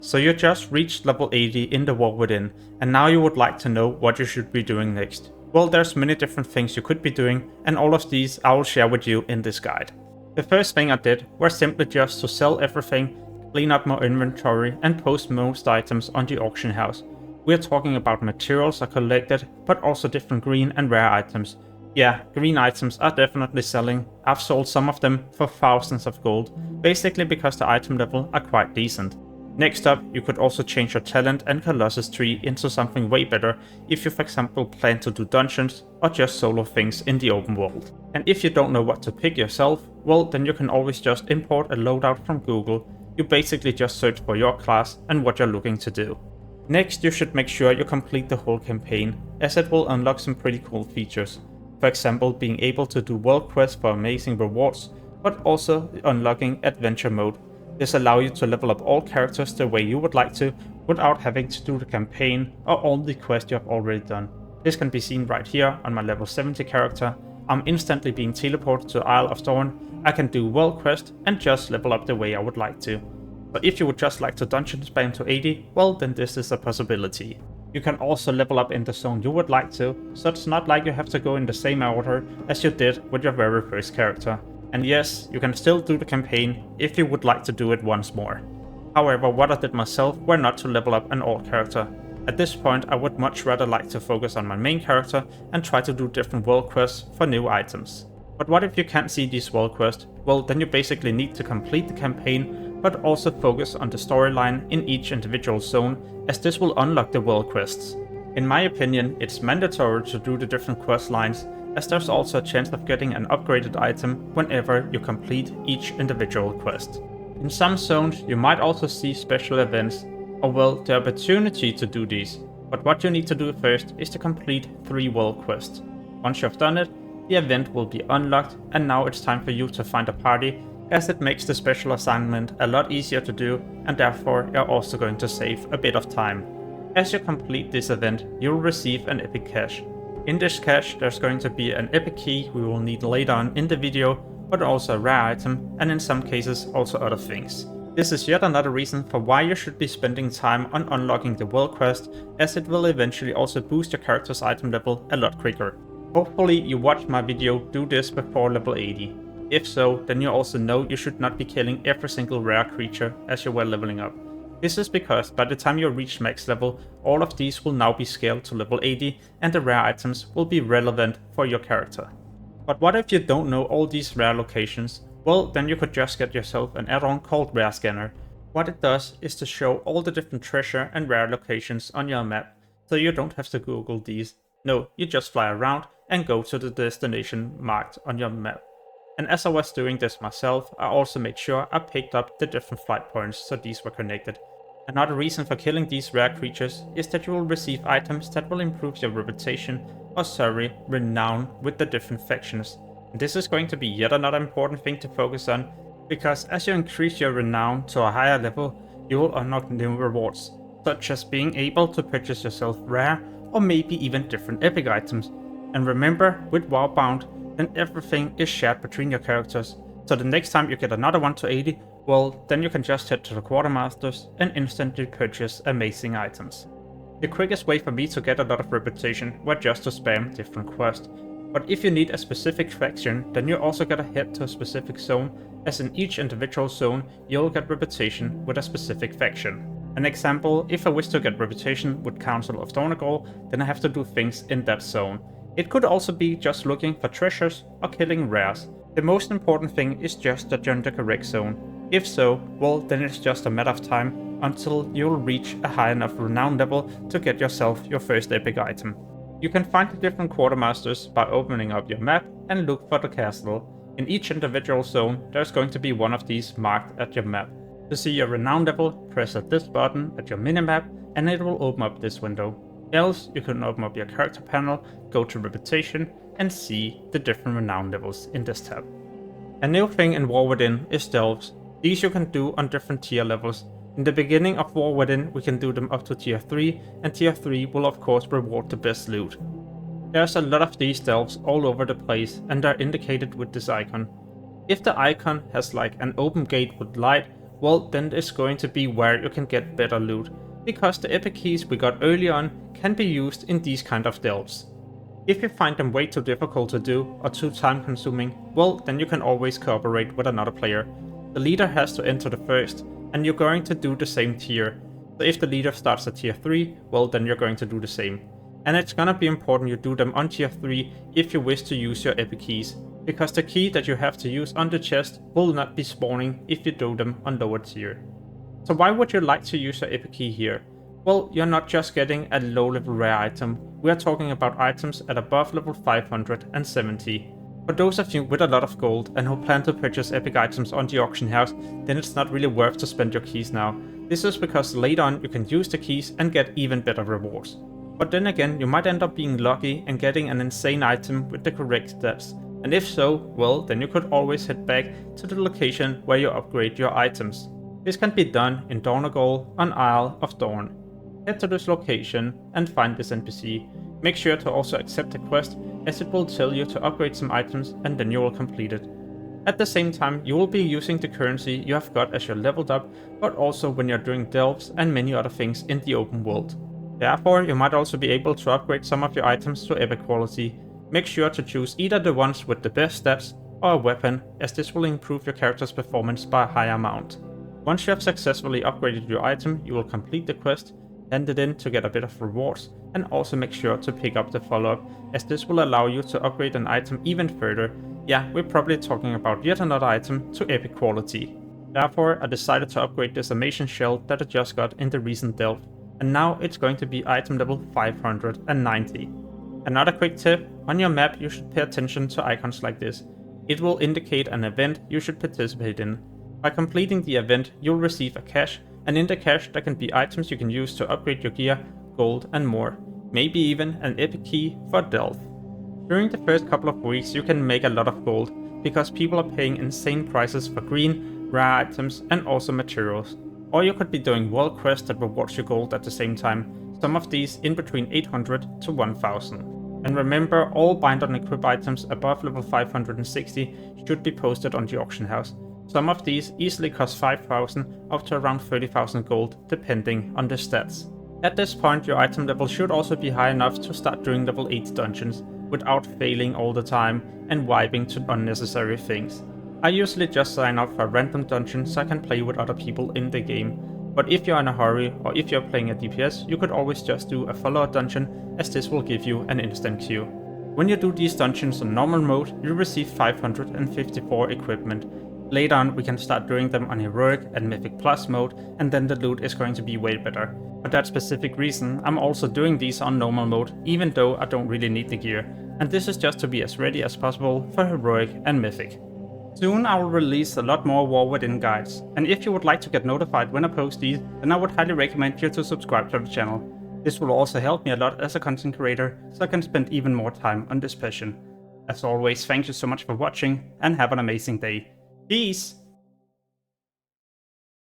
So you just reached level 80 in the War Within, and now you would like to know what you should be doing next. Well, there's many different things you could be doing, and all of these I will share with you in this guide. The first thing I did was simply just to sell everything, clean up my inventory, and post most items on the auction house. We're talking about materials I collected, but also different green and rare items. Yeah, green items are definitely selling. I've sold some of them for thousands of gold, basically because the item level are quite decent. Next up, you could also change your talent and Colussus tree into something way better if you for example plan to do dungeons or just solo things in the open world. And if you don't know what to pick yourself, well then you can always just import a loadout from Google. You basically just search for your class and what you're looking to do. Next, you should make sure you complete the whole campaign, as it will unlock some pretty cool features. For example, being able to do world quests for amazing rewards, but also unlocking adventure mode. This allows you to level up all characters the way you would like to, without having to do the campaign or all the quests you have already done. This can be seen right here on my level 70 character. I'm instantly being teleported to Isle of Thorn. I can do world quest and just level up the way I would like to. But if you would just like to dungeon spam to 80, well then this is a possibility. You can also level up in the zone you would like to, so it's not like you have to go in the same order as you did with your very first character. And yes, you can still do the campaign if you would like to do it once more. However, what I did myself were not to level up an old character. At this point I would much rather like to focus on my main character and try to do different world quests for new items. But what if you can't see these world quests? Well then you basically need to complete the campaign, but also focus on the storyline in each individual zone, as this will unlock the world quests. In my opinion, it's mandatory to do the different quest lines, as there's also a chance of getting an upgraded item whenever you complete each individual quest. In some zones you might also see special events, or well, the opportunity to do these, but what you need to do first is to complete 3 world quests. Once you've done it, the event will be unlocked, and now it's time for you to find a party, as it makes the special assignment a lot easier to do, and therefore you're also going to save a bit of time. As you complete this event, you'll receive an epic cache. In this cache there's going to be an epic key we will need later on in the video, but also a rare item, and in some cases also other things. This is yet another reason for why you should be spending time on unlocking the world quest, as it will eventually also boost your character's item level a lot quicker. Hopefully you watched my video do this before level 80. If so, then you also know you should not be killing every single rare creature as you were leveling up. This is because by the time you reach max level, all of these will now be scaled to level 80 and the rare items will be relevant for your character. But what if you don't know all these rare locations? Well, then you could just get yourself an add-on called Rare Scanner. What it does is to show all the different treasure and rare locations on your map, so you don't have to Google these. No, you just fly around and go to the destination marked on your map. And as I was doing this myself, I also made sure I picked up the different flight points so these were connected. Another reason for killing these rare creatures is that you will receive items that will improve your reputation, or renown with the different factions. And this is going to be yet another important thing to focus on, because as you increase your renown to a higher level, you will unlock new rewards, such as being able to purchase yourself rare or maybe even different epic items. And remember, with Warbound, then everything is shared between your characters, so the next time you get another one to 80, well, then you can just head to the Quatermasters and instantly purchase amazing items. The quickest way for me to get a lot of reputation were just to spam different quests, but if you need a specific faction, then you also gotta head to a specific zone, as in each individual zone you'll get reputation with a specific faction. An example, if I wish to get reputation with Council of Thornagol, then I have to do things in that zone. It could also be just looking for treasures or killing rares. The most important thing is just that you're in the correct zone. If so, well then it's just a matter of time until you'll reach a high enough renown level to get yourself your first epic item. You can find the different Quatermasters by opening up your map and look for the castle. In each individual zone there's going to be one of these marked at your map. To see your renown level, press at this button at your minimap and it will open up this window. Else, you can open up your character panel, go to reputation and see the different renown levels in this tab. A new thing in War Within is delves. These you can do on different tier levels. In the beginning of War Within we can do them up to tier 3, and tier 3 will of course reward the best loot. There's a lot of these delves all over the place and they're indicated with this icon. If the icon has like an open gate with light, well then it's going to be where you can get better loot, because the epic keys we got early on can be used in these kind of delves. If you find them way too difficult to do or too time consuming, well then you can always cooperate with another player. The leader has to enter the first, and you're going to do the same tier. So if the leader starts at tier 3, well then you're going to do the same. And it's gonna be important you do them on tier 3 if you wish to use your epic keys, because the key that you have to use on the chest will not be spawning if you do them on lower tier. So why would you like to use your epic key here? Well, you're not just getting a low level rare item, we are talking about items at above level 570. For those of you with a lot of gold and who plan to purchase epic items on the auction house, then it's not really worth to spend your keys now. This is because later on you can use the keys and get even better rewards. But then again, you might end up being lucky and getting an insane item with the correct stats. And if so, well then you could always head back to the location where you upgrade your items. This can be done in Dornagol on Isle of Dorn. Head to this location and find this NPC. Make sure to also accept the quest, as it will tell you to upgrade some items and then you will complete it. At the same time, you will be using the currency you have got as you're leveled up, but also when you're doing delves and many other things in the open world. Therefore, you might also be able to upgrade some of your items to epic quality. Make sure to choose either the ones with the best stats or a weapon, as this will improve your character's performance by a higher amount. Once you have successfully upgraded your item, you will complete the quest, hand it in to get a bit of rewards, and also make sure to pick up the follow-up, as this will allow you to upgrade an item even further. Yeah, we're probably talking about yet another item to epic quality. Therefore, I decided to upgrade this amazing shell that I just got in the recent delve, and now it's going to be item level 590. Another quick tip, on your map you should pay attention to icons like this. It will indicate an event you should participate in. By completing the event, you'll receive a cache, and in the cache there can be items you can use to upgrade your gear, gold and more. Maybe even an epic key for delve. During the first couple of weeks you can make a lot of gold, because people are paying insane prices for green, rare items and also materials. Or you could be doing world quests that rewards you gold at the same time, some of these in between 800 to 1000. And remember, all bind and equip items above level 560 should be posted on the auction house. Some of these easily cost 5,000 up to around 30,000 gold, depending on the stats. At this point, your item level should also be high enough to start doing level 8 dungeons, without failing all the time and vibing to unnecessary things. I usually just sign up for a random dungeon so I can play with other people in the game, but if you're in a hurry or if you're playing a DPS, you could always just do a follow-up dungeon, as this will give you an instant queue. When you do these dungeons on normal mode, you receive 554 equipment. Later on we can start doing them on Heroic and Mythic Plus mode, and then the loot is going to be way better. For that specific reason, I'm also doing these on normal mode, even though I don't really need the gear, and this is just to be as ready as possible for Heroic and Mythic. Soon I will release a lot more War Within guides, and if you would like to get notified when I post these, then I would highly recommend you to subscribe to the channel. This will also help me a lot as a content creator, so I can spend even more time on this passion. As always, thank you so much for watching, and have an amazing day. Peace!